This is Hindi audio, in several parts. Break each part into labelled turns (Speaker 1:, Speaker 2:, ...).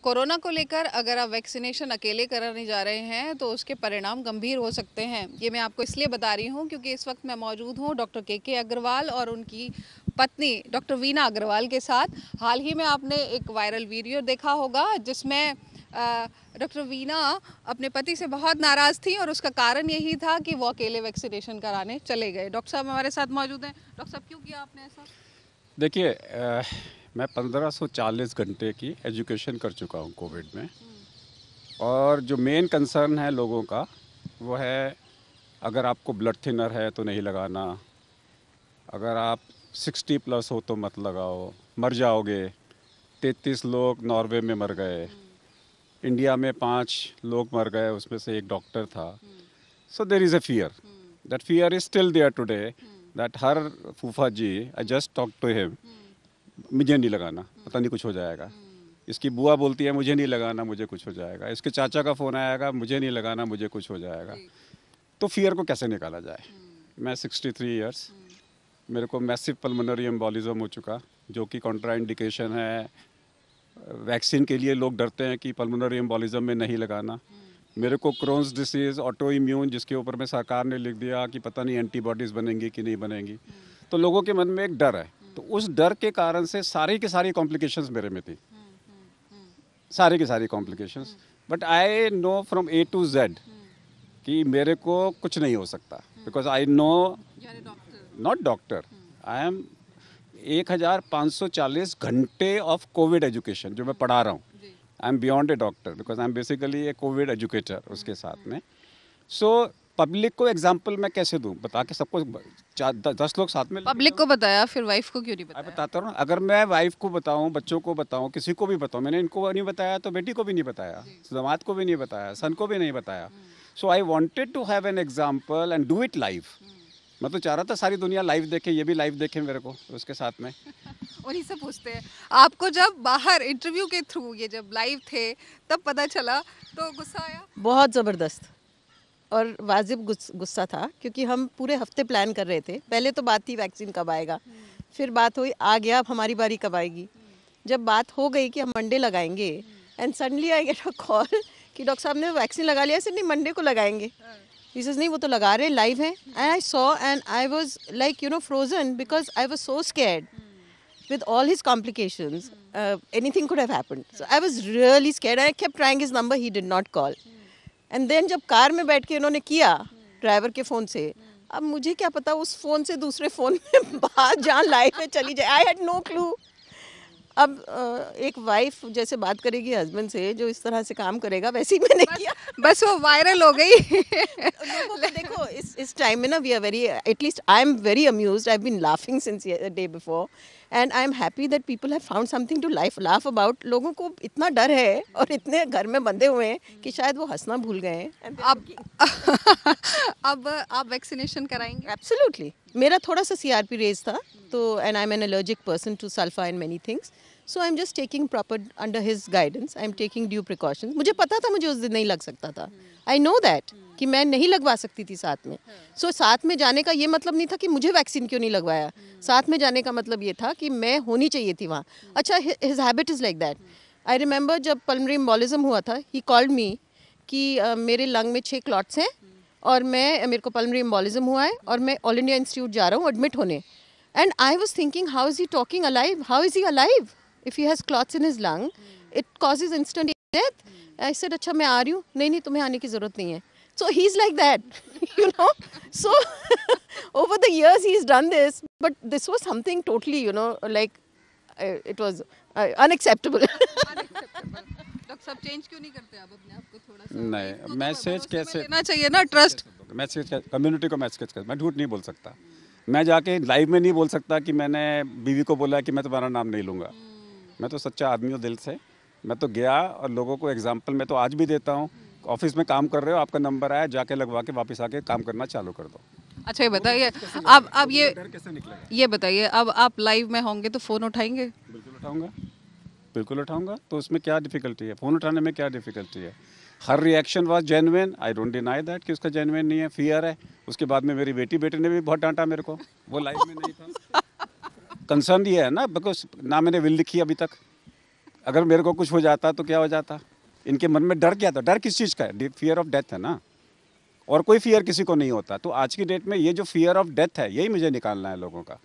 Speaker 1: कोरोना को लेकर अगर आप वैक्सीनेशन अकेले कराने जा रहे हैं तो उसके परिणाम गंभीर हो सकते हैं। ये मैं आपको इसलिए बता रही हूँ क्योंकि इस वक्त मैं मौजूद हूँ डॉक्टर के अग्रवाल और उनकी पत्नी डॉक्टर वीना अग्रवाल के साथ। हाल ही में आपने एक वायरल वीडियो देखा होगा जिसमें डॉक्टर वीना अपने पति से बहुत नाराज़ थी और उसका कारण यही था कि वो अकेले वैक्सीनेशन कराने चले गए। डॉक्टर साहब हमारे साथ मौजूद हैं। डॉक्टर साहब, क्यों किया आपने ऐसा?
Speaker 2: देखिए, मैं 1540 घंटे की एजुकेशन कर चुका हूँ कोविड में। और जो मेन कंसर्न है लोगों का वो है, अगर आपको ब्लड थिनर है तो नहीं लगाना, अगर आप 60 प्लस हो तो मत लगाओ, मर जाओगे। 33 लोग नॉर्वे में मर गए, इंडिया में 5 लोग मर गए, उसमें से एक डॉक्टर था। So there is a fear, that fear is still there today, that her फूफा जी, I just talk to him, मुझे नहीं लगाना, पता नहीं कुछ हो जाएगा। इसकी बुआ बोलती है मुझे नहीं लगाना, मुझे कुछ हो जाएगा। इसके चाचा का फ़ोन आएगा, मुझे नहीं लगाना, मुझे कुछ हो जाएगा। तो फियर को कैसे निकाला जाए? मैं 63 ईयर्स, मेरे को मैसिव पल्मोनरी एम्बोलिज्म हो चुका, जो कि कॉन्ट्रा इंडिकेशन है। वैक्सीन के लिए लोग डरते हैं कि पल्मोनरी एम्बोलिज्म में नहीं लगाना। मेरे को क्रोन्स डिसीज़, ऑटो इम्यून, जिसके ऊपर में सरकार ने लिख दिया कि पता नहीं एंटीबॉडीज़ बनेंगी कि नहीं बनेंगी। तो लोगों के मन में एक डर है। तो उस डर के कारण से सारी की सारी कॉम्प्लिकेशंस मेरे में थी, सारी की सारी complications. But I know from A to Z कि मेरे को कुछ नहीं हो सकता, because I know, not doctor, I am 1540 घंटे ऑफ कोविड एजुकेशन जो मैं पढ़ा रहा हूँ। I am beyond A doctor, because I am basically A Covid educator उसके साथ में। सो पब्लिक को एग्जाम्पल मैं कैसे दूं, बता के सबको 10 लोग साथ में
Speaker 1: पब्लिक को बताया, फिर वाइफ को क्यों नहीं
Speaker 2: मैं
Speaker 1: बताया?
Speaker 2: बताता हूँ। अगर मैं वाइफ को बताऊँ, बच्चों को बताऊँ, किसी को भी बताऊँ, मैंने इनको नहीं बताया तो बेटी को भी नहीं बताया, दामाद को भी नहीं बताया, सन को भी नहीं बताया। So I wanted to have an example and do it live. मैं तो चाह रहा था सारी दुनिया लाइव देखे, ये भी लाइव देखे मेरे को उसके साथ में।
Speaker 1: उन्हीं से पूछते हैं, आपको जब बाहर इंटरव्यू के थ्रू ये जब लाइव थे तब पता चला तो गुस्सा आया?
Speaker 3: बहुत ज़बरदस्त और वाजिब गुस्सा था, क्योंकि हम पूरे हफ्ते प्लान कर रहे थे। पहले तो बात थी वैक्सीन कब आएगा, फिर बात हुई आ गया, अब हमारी बारी कब आएगी। जब बात हो गई कि हम मंडे लगाएंगे, and suddenly I get a call कि डॉक्टर साहब ने वैक्सीन लगा लिया। ऐसे नहीं, मंडे को लगाएंगे। दिस नहीं, वो तो लगा रहे, लाइव है। And I saw and I was like frozen, because I was so scared with all his complications. Anything could have happened. So I was really scared. I kept trying his number. He did not call. And then जब कार में बैठ के इन्होंने किया ड्राइवर के फ़ोन से, अब मुझे क्या पता उस फ़ोन से दूसरे फ़ोन में बात जहाँ लाइव में चली जाए। I had no clue. अब एक वाइफ जैसे बात करेगी हस्बैंड से, जो इस तरह से काम करेगा, वैसे ही मैंने किया।
Speaker 1: बस वो वायरल हो गई।
Speaker 3: लोगों को देखो, इस टाइम में ना, we are very, at least I am very amused. I have been laughing since day before, and I am happy that people have found something to laugh about. लोगों को इतना डर है और इतने घर में बंधे हुए हैं कि शायद वो हंसना भूल गए हैं।
Speaker 1: अब आप वैक्सीनेशन कराएंगे?
Speaker 3: एब्सोल्युटली। मेरा थोड़ा सा CRP रेज था, तो and I am an allergic person to sulfa and many things, so I am just taking proper under his guidance. I am taking due precautions. मुझे पता था मुझे उस दिन नहीं लग सकता था। आई नो दैट कि मैं नहीं लगवा सकती थी साथ में। सो साथ में जाने का ये मतलब नहीं था कि मुझे वैक्सीन क्यों नहीं लगवाया। साथ में जाने का मतलब ये था कि मैं होनी चाहिए थी वहाँ। अच्छा, his habit is like that. I remember जब पल्मोनरी एम्बोलिज्म हुआ था, ही कॉल्ड मी कि मेरे लंग में 6 क्लॉट्स हैं और मेरे को पल्मोनरी एम्बोलिज्म हुआ है और मैं ऑल इंडिया इंस्टीट्यूट जा रहा हूँ एडमिट होने। And I was thinking, how is he talking alive? How is he alive if he has clots in his lung? It causes instant death. I said, अच्छा मैं आ रही हूँ। नहीं, तुम्हें आने की ज़रूरत नहीं है। So he's like that, So over the years he's done this, but this was something totally, like it was unacceptable.
Speaker 1: Doctor साहब, चेंज क्यों नहीं करते आप अपने आप को थोड़ा सा?
Speaker 2: नहीं, मैसेज कैसे
Speaker 1: लेना चाहिए ना, ट्रस्ट।
Speaker 2: मैसेज, कम्युनिटी को मैसेज कैसे? मैं झूठ नहीं बोल सकता। मैं जाके लाइव में नहीं बोल सकता कि मैंने बीवी को बोला कि मैं तुम्हारा नाम नहीं लूँगा। मैं तो सच्चा आदमी हूँ दिल से। मैं तो गया और लोगों को एग्जाम्पल मैं तो आज भी देता हूँ। ऑफिस में काम कर रहे हो, आपका नंबर आया, जाके लगवा के वापस आके काम करना चालू कर दो।
Speaker 1: अच्छा, ये बताइए, अब ये
Speaker 2: डर कैसे निकलेगा?
Speaker 1: ये बताइए, अब आप लाइव में होंगे तो फ़ोन उठाएंगे?
Speaker 2: बिल्कुल उठाऊंगा, बिल्कुल उठाऊंगा। तो उसमें क्या डिफिकल्टी है? फ़ोन उठाने में क्या डिफिकल्टी है? Her reaction was genuine. I don't deny that कि उसका जेन्युइन नहीं है, फियर है। उसके बाद में मेरी बेटे ने भी बहुत डांटा मेरे को, वो लाइव में नहीं था। कंसर्न ये है ना, बिकॉज ना मैंने विल लिखी अभी तक, अगर मेरे को कुछ हो जाता तो क्या हो जाता? इनके मन में डर क्या था? डर किस चीज़ का है? फियर ऑफ डेथ है ना, और कोई फियर किसी को नहीं होता। तो आज की डेट में ये जो फियर ऑफ डेथ है, यही मुझे निकालना है लोगों का।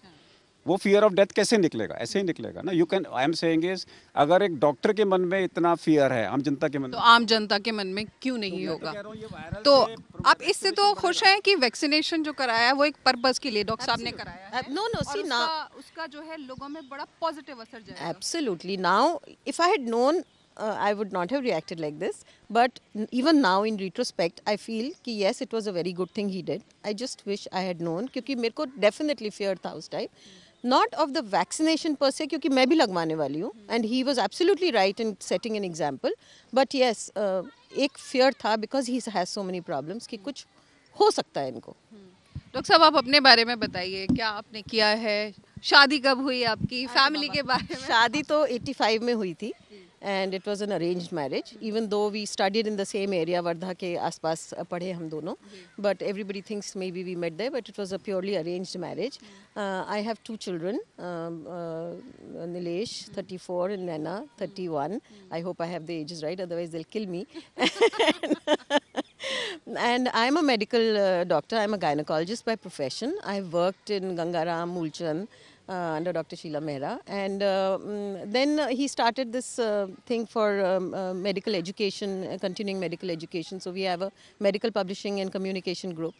Speaker 2: वो फियर ऑफ डेथ कैसे निकलेगा? ऐसे ही निकलेगा ना। You can, I am saying is, अगर एक डॉक्टर के मन में इतना फियर है, आम जनता के मन
Speaker 1: तो
Speaker 2: में,
Speaker 1: आम जनता के मन में क्यों नहीं होगा?
Speaker 2: कह रहा हूँ ये वायरल
Speaker 1: तो
Speaker 2: से
Speaker 1: आप इससे तो खुश हैं कि वैक्सीनेशन जो कराया है वो एक पर्पस के लिए डॉक्टर साहब ने कराया है?
Speaker 3: No, no,
Speaker 1: और
Speaker 3: see now.
Speaker 1: उसका जो है लोगों में बड़ा पॉजिटिव असर जाएगा।
Speaker 3: Absolutely. Now, if I had known, I would not have reacted like this. But even now, in retrospect, I feel कि yes, it was a very good thing he did. I just wish I had known, क्योंकि मेरे को definitely fear था उस time. Not of the vaccination per se, क्योंकि मैं भी लगवाने वाली हूँ. And he was absolutely right in setting an example. But yes, एक fear था because he has so many problems कि कुछ हो सकता है इनको.
Speaker 1: डॉक्टर साहब, आप अपने बारे में बताइए, क्या आपने किया है? शादी कब हुई आपकी? फैमिली के बारे में।
Speaker 3: शादी तो 85 में हुई थी and it was an arranged marriage, even though we studied in the same area, Wardha के आसपास पढ़े हम दोनों, but everybody thinks maybe we met there, but it was a purely arranged marriage. I have 2 children, Nilesh 34 and Naina 31. I hope I have the ages right, otherwise they'll kill me. And I'm a medical doctor. I'm a gynecologist by profession. I've worked in Gangaram, Mulchan, under Dr. Sheila Mehra. And then he started this thing for medical education, continuing medical education. So we have a medical publishing and communication group.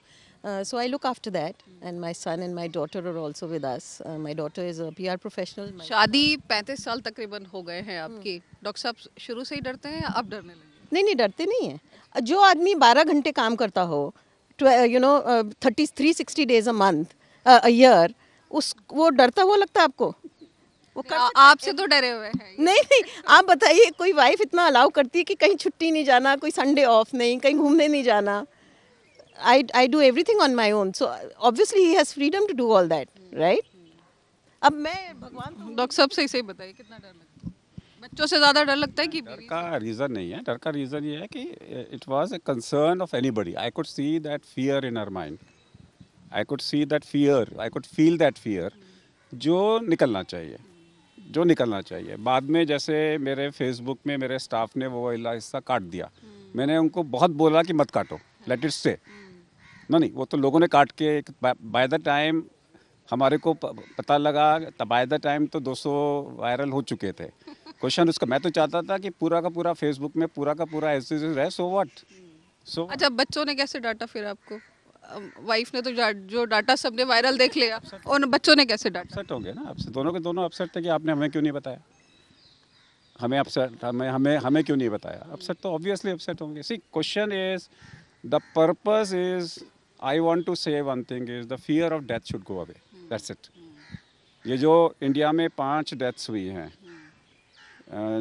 Speaker 3: So I look after that. And my son and my daughter are also with us. My daughter is a PR professional.
Speaker 1: शादी 35 साल तकरीबन हो गए हैं आपकी। डॉक्टर साहब शुरू से ही डरते हैं या अब डरने लगे?
Speaker 3: नहीं डरते नहीं है. जो आदमी 12 घंटे काम करता हो, 360 days a month, a year, उस वो डरता हुआ लगता है आपको? वो
Speaker 1: आपसे तो डरे हुए हैं।
Speaker 3: नहीं, आप बताइए, कोई वाइफ इतना अलाउ करती है कि कहीं छुट्टी नहीं जाना, कोई संडे ऑफ नहीं, कहीं घूमने नहीं जाना? I do everything on my own, so obviously he has freedom to do all that, right? अब मैं भगवान
Speaker 1: डॉक्टर साहब सही बताइए, कितना डर लगता है? बच्चों से ज्यादा डर लगता है कि
Speaker 2: डर का रीज़न नहीं है। डर का रीज़न ये है कि it was a concern of anybody. I could see that fear in her mind, I could see that fear, I could feel that fear, जो निकलना चाहिए। बाद में जैसे मेरे फेसबुक में मेरे स्टाफ ने वो वाला हिस्सा काट दिया, मैंने उनको बहुत बोला कि मत काटो, लेट इट स्टे। नहीं, वो तो लोगों ने काट के, बाय द टाइम हमारे को पता लगा, बाय द टाइम तो 200 वायरल हो चुके थे। क्वेश्चन उसका, मैं तो चाहता था कि पूरा का पूरा फेसबुक में पूरा का पूरा ऐसे रहे, सो व्हाट। सो
Speaker 1: अच्छा, बच्चों ने कैसे डांटा फिर आपको? वाइफ ने तो जो डाटा सबने वायरल देख लिया, और बच्चों ने कैसे डांटा?
Speaker 2: अपसेट होंगे ना, आपसे दोनों के दोनों अपसेट थे कि आपने हमें क्यों नहीं बताया, हमें क्यों नहीं बताया। अपसेट तो ऑब्वियसली अपसेट होंगे। See, question is, the purpose is, I want to say one thing is, the fear of death should go away, that's it. ये जो इंडिया में 5 डेथ्स हुई हैं,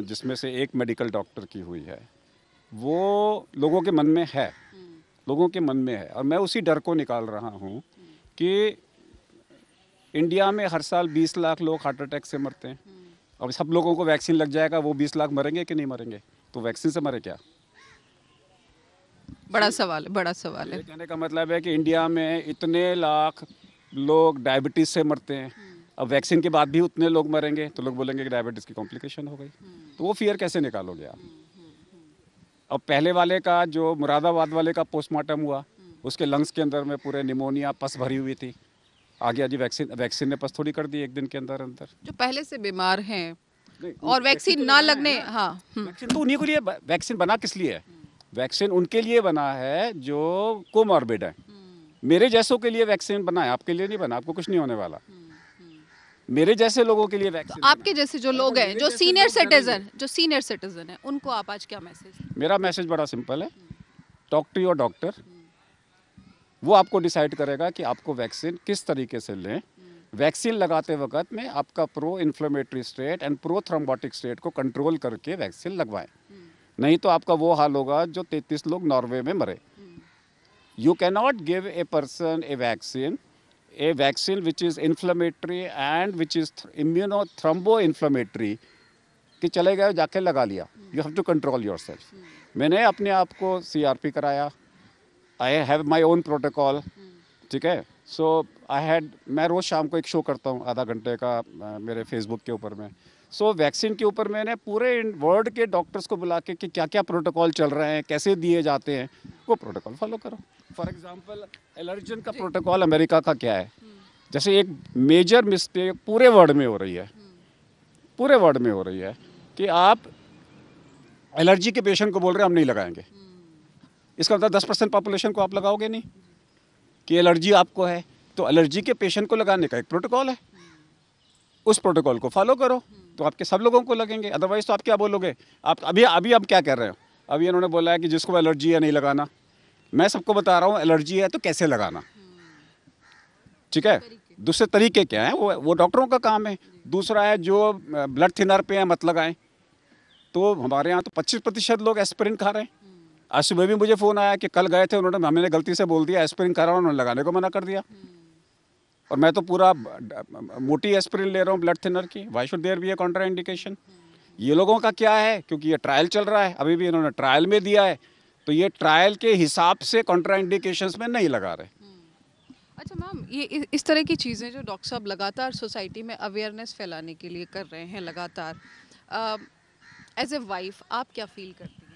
Speaker 2: जिसमें से एक मेडिकल डॉक्टर की हुई है, वो लोगों के मन में है, और मैं उसी डर को निकाल रहा हूँ कि इंडिया में हर साल 20 लाख लोग हार्ट अटैक से मरते हैं। अब सब लोगों को वैक्सीन लग जाएगा, वो 20 लाख मरेंगे कि नहीं मरेंगे? तो वैक्सीन से मरे क्या?
Speaker 1: बड़ा सवाल है।
Speaker 2: कहने का मतलब है कि इंडिया में इतने लाख लोग डायबिटीज़ से मरते हैं, अब वैक्सीन के बाद भी उतने लोग मरेंगे, तो लोग बोलेंगे कि डायबिटीज़ की कॉम्प्लिकेशन हो गई। तो वो फियर कैसे निकालोगे आप? अब पहले वाले का, जो मुरादाबाद वाले का पोस्टमार्टम हुआ, उसके लंग्स के अंदर में पूरे निमोनिया, पस भरी हुई थी। आ गया जी वैक्सीन ने पस थोड़ी कर दी एक दिन के अंदर।
Speaker 1: जो पहले से बीमार हैं और वैक्सीन ना लगने, हाँ,
Speaker 2: वैक्सीन तो उन्हीं के लिए, वैक्सीन बना किस लिए है? वैक्सीन उनके लिए बना है जो कोमॉर्बिड है। मेरे जैसों के लिए वैक्सीन बना है, आपके लिए नहीं बना। आपको कुछ नहीं होने वाला। मेरे जैसे लोगों के लिए वैक्सीन।
Speaker 1: तो आपके जैसे जो लोग हैं, जो सीनियर सिटीजन है, उनको आप आज क्या मैसेज?
Speaker 2: मेरा मैसेज बड़ा सिंपल है, टॉक टू योर डॉक्टर। वो आपको डिसाइड करेगा कि आपको वैक्सीन किस तरीके से लें। वैक्सीन लगाते वक्त में आपका pro inflammatory state and pro thrombotic state को कंट्रोल करके वैक्सीन लगवाएं। नहीं तो आपका वो हाल होगा जो 33 लोग नॉर्वे में मरे। You can not give a person a vaccine which is inflammatory and which is immuno thrombo inflammatory, कि चले गए जाके लगा लिया। You have to control your self. मैंने अपने आप को CRP कराया, I have my own protocol, ठीक है। सो मैं रोज़ शाम को एक शो करता हूँ आधा घंटे का मेरे फेसबुक के ऊपर में। सो वैक्सीन के ऊपर मैंने पूरे वर्ल्ड के डॉक्टर्स को बुला के कि क्या क्या प्रोटोकॉल चल रहे हैं, कैसे दिए जाते हैं, वो प्रोटोकॉल फॉलो करो। फॉर एग्जांपल एलर्जन का प्रोटोकॉल अमेरिका का क्या है, जैसे एक मेजर मिस्टेक पूरे वर्ल्ड में हो रही है, पूरे वर्ल्ड में हो रही है कि आप एलर्जी के पेशेंट को बोल रहे हैं हम नहीं लगाएंगे। इसका मतलब 10% पॉपुलेशन को आप लगाओगे नहीं कि एलर्जी आपको है, तो एलर्जी के पेशेंट को लगाने का एक प्रोटोकॉल है, उस प्रोटोकॉल को फॉलो करो तो आपके सब लोगों को लगेंगे। अदरवाइज तो आप क्या बोलोगे, आप अभी अभी आप क्या कर रहे हो, अभी इन्होंने बोला है कि जिसको एलर्जी है नहीं लगाना। मैं सबको बता रहा हूँ एलर्जी है तो कैसे लगाना, ठीक है। दूसरे तरीके क्या है, वो डॉक्टरों का काम है। दूसरा है जो ब्लड थिनर पे है मत लगाएं, तो हमारे यहाँ तो 25% लोग एस्पिरिन खा रहे हैं। आज सुबह भी मुझे फ़ोन आया कि कल गए थे उन्होंने, हमने गलती से बोल दिया एस्पिरिन खा रहा हूँ, उन्होंने लगाने को मना कर दिया। और मैं तो पूरा मोटी एस्पिरिन ले रहा हूँ ब्लड थिनर की, why should there be a contra indication. ये लोगों का क्या है, क्योंकि ये ट्रायल चल रहा है, अभी भी इन्होंने ट्रायल में दिया है, तो ये ट्रायल के हिसाब से कॉन्ट्रा इंडिकेशंस में नहीं लगा रहे।
Speaker 1: अच्छा मैम, ये इस तरह की चीज़ें जो डॉक्टर साहब लगातार सोसाइटी में अवेयरनेस फैलाने के लिए कर रहे हैं लगातार, एज ए वाइफ आप क्या फील करती हैं?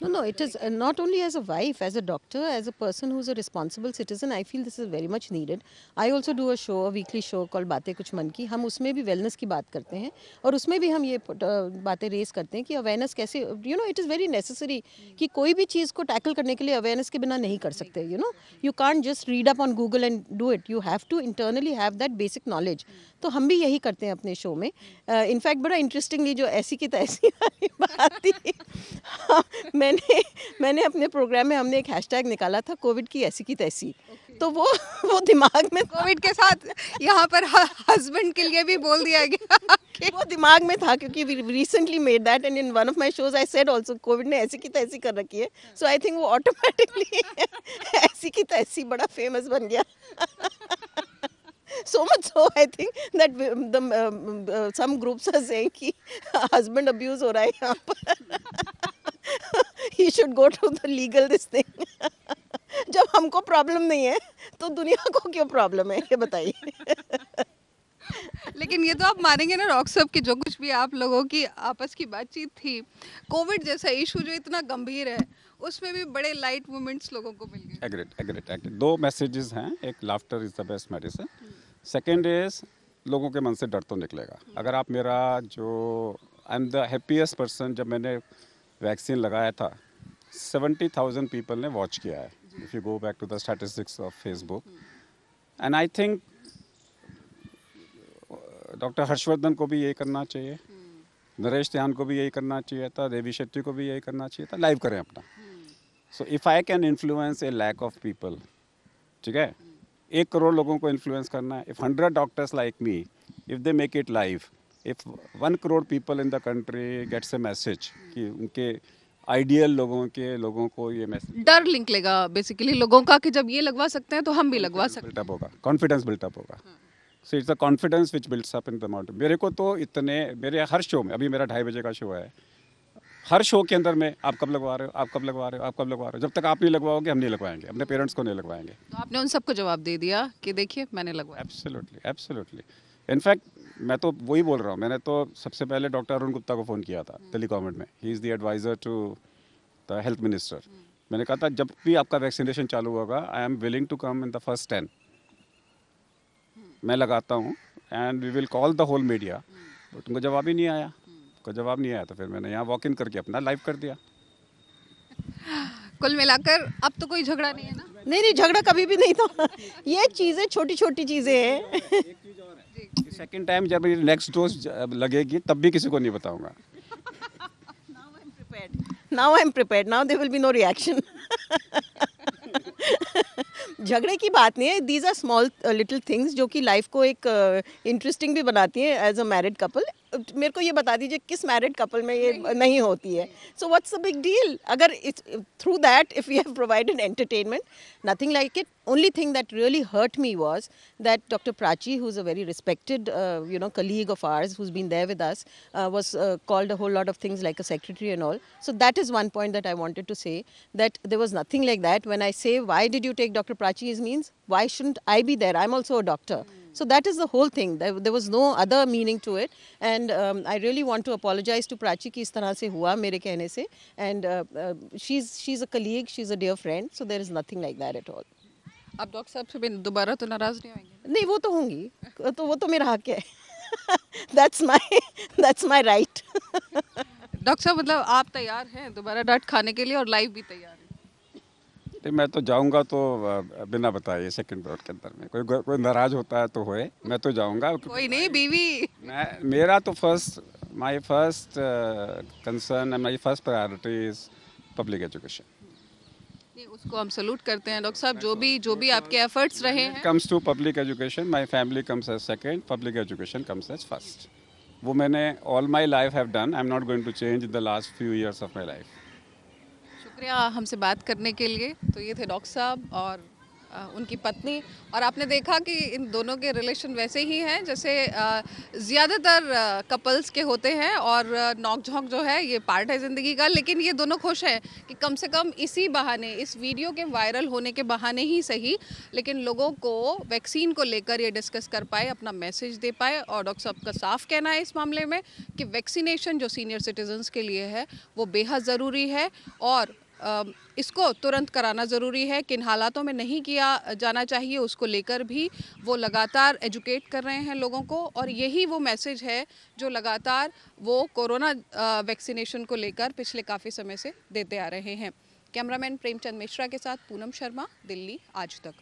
Speaker 3: No, it is not only as a wife, as a doctor, as a person who's a responsible citizen. I feel this is very much needed. I also do a show, a weekly show called बातें कुछ मन की। हम उसमें भी वेलनेस की बात करते हैं और उसमें भी हम ये बातें रेस करते हैं कि अवेयरनेस कैसे, you know, it is very necessary कि कोई भी चीज़ को टैकल करने के लिए अवेयरनेस के बिना नहीं कर सकते। You know, you can't just read up on Google and do it, you have to internally have that basic knowledge. तो हम भी यही करते हैं अपने शो में। इनफैक्ट बड़ा इंटरेस्टिंगली जो ऐसी की तैसी वाली बात थी, हाँ, मैंने अपने प्रोग्राम में हमने एक हैशटैग निकाला था, कोविड की ऐसी की तैसी। तो वो दिमाग में,
Speaker 1: कोविड के साथ यहाँ पर हस्बैंड के लिए भी बोल दिया गया कि
Speaker 3: वो दिमाग में था क्योंकि we recently made that and in one of my shows I said also Covid ने ऐसी की तैसी कर रखी है। सो आई थिंक वो ऑटोमेटिकली ऐसी की तैसी बड़ा फेमस बन गया। So much so I think that some groups are saying कि husband abuse हो रहा है यहाँ पर। He should go to the legal this thing। जब हमको प्रॉब्लम नहीं है तो दुनिया को क्यों प्रॉब्लम है, ये बताइए।
Speaker 1: लेकिन ये तो आप मानेंगे ना डॉक्टर साहब कि जो कुछ भी आप लोगों की आपस की बातचीत थी, कोविड जैसा इशू जो इतना गंभीर है उसमें भी बड़े लाइट मोमेंट्स लोगों को मिल गए।
Speaker 2: एग्रीड। दो मैसेजेस हैं, एक laughter is the best medicine, second is लोगों के मन से डर तो निकलेगा। अगर आप मेरा जो I am the happiest person, जब मैंने वैक्सीन लगाया था 70,000 पीपल ने वॉच किया है, if you go back to the statistics of Facebook. And I think doctor Harshvardhan को भी यही करना चाहिए, नरेश त्यान को भी यही करना चाहिए था, देवी शेट्टी को भी यही करना चाहिए था, लाइव करें अपना। So if I can influence a lakh of people, ठीक है, 1 करोड़ लोगों को इन्फ्लुएंस करना है। If 100 doctors like me, if they make it live, if 1 crore people in the country gets a message कि उनके आइडियल लोगों को ये मैसेज,
Speaker 1: डर निकलेगा बेसिकली लोगों का कि जब ये लगवा सकते हैं तो हम भी लगवा सकते हैं,
Speaker 2: बिल्टअप होगा, कॉन्फिडेंस बिल्टअप होगा। So it's the confidence which builds up in the mountain. मेरे को तो इतने, मेरे हर शो में, अभी मेरा 2:30 बजे का शो है, हर शो के अंदर में आप कब लगवा रहे हो, आप कब लगवा रहे हो, आप कब लगवा रहे हो, जब तक आप नहीं लगवाओगे हम नहीं लगवाएंगे, अपने पेरेंट्स को नहीं लगवाएंगे।
Speaker 1: तो आपने उन सबको जवाब दे दिया कि देखिए मैंने लगवाया।
Speaker 2: एब्सोल्युटली। इनफैक्ट मैं तो वही बोल रहा हूँ, मैंने तो सबसे पहले डॉक्टर अरुण गुप्ता को फ़ोन किया था दिल्ली गवर्नमेंट में, he is the advisor to the health minister. मैंने कहा था जब भी आपका वैक्सीनेशन चालू होगा, I am willing to come in the first 10, मैं लगाता हूँ and we will call the whole media. But उनको जवाब ही नहीं आया, जवाब नहीं आया तो फिर मैंने यहाँ वॉक इन करके अपना लाइव कर दिया।
Speaker 1: कुल मिलाकर अब तो कोई झगड़ा नहीं है ना?
Speaker 3: नहीं, झगड़ा कभी भी नहीं था। ये चीज़ें छोटी छोटी चीज़ें हैं।
Speaker 2: सेकेंड टाइम जब नेक्स्ट डोज लगेगी तब भी किसी को नहीं बताऊंगा।
Speaker 3: Now I'm prepared. Now there will be no reaction. झगड़े की बात नहीं है, these are small little things जो कि लाइफ को एक इंटरेस्टिंग भी बनाती हैं एज अ मैरिड कपल। मेरे को ये बता दीजिए किस मैरिड कपल में ये नहीं होती है। So what's the big deal? अगर through that if we have provided entertainment, nothing like it. only thing that really hurt me was that Dr. Prachi, who's a very respected, colleague of ours, who's been there with us, was called a whole lot of things like a secretary and all. So that is one point that I wanted to say, that there was nothing like that. When I say, why did you take Dr. Prachi, it means, why shouldn't I be there? I'm also a doctor. So that is the whole thing. There was no other meaning to it. And I really want to apologize to Prachi ki is tarah se hua mere kehne se. And she's a colleague, she's a dear friend. So there is nothing like that at all.
Speaker 1: आप डॉक्टर साहब से भी दोबारा तो नाराज नहीं होंगे?
Speaker 3: नहीं, वो तो होंगी, तो वो तो मेरा हक है. that's my right.
Speaker 1: डॉक्टर साहब मतलब आप तैयार हैं दोबारा डांट खाने के लिए और लाइव भी तैयार हैं?
Speaker 2: नहीं, मैं तो जाऊंगा तो बिना बताए सेकंड राउंड के अंदर में कोई नाराज होता है तो होए, मैं तो जाऊंगा.
Speaker 1: कोई नहीं, बीवी.
Speaker 2: मेरा तो my first concern and my first priority is public education.
Speaker 1: नहीं, उसको हम सलूट करते हैं डॉक्टर साहब, जो भी आपके एफर्ट्स रहे हैं.
Speaker 2: Comes to public education, my family comes as second, public education comes as first. वो मैंने all my life have done. I am not going to change in the last few years of my life.
Speaker 1: शुक्रिया हमसे बात करने के लिए. तो ये थे डॉक्टर साहब और उनकी पत्नी. और आपने देखा कि इन दोनों के रिलेशन वैसे ही हैं जैसे ज़्यादातर कपल्स के होते हैं. और नोक झोंक जो है ये पार्ट है ज़िंदगी का. लेकिन ये दोनों खुश हैं कि कम से कम इसी बहाने, इस वीडियो के वायरल होने के बहाने ही सही, लेकिन लोगों को वैक्सीन को लेकर ये डिस्कस कर पाए, अपना मैसेज दे पाए. और डॉक्टर साहब का साफ कहना है इस मामले में कि वैक्सीनेशन जो सीनियर सिटीजन्स के लिए है वो बेहद ज़रूरी है और इसको तुरंत कराना ज़रूरी है. किन हालातों में नहीं किया जाना चाहिए उसको लेकर भी वो लगातार एजुकेट कर रहे हैं लोगों को. और यही वो मैसेज है जो लगातार वो कोरोना वैक्सीनेशन को लेकर पिछले काफ़ी समय से देते आ रहे हैं. कैमरामैन प्रेमचंद मिश्रा के साथ पूनम शर्मा, दिल्ली आज तक.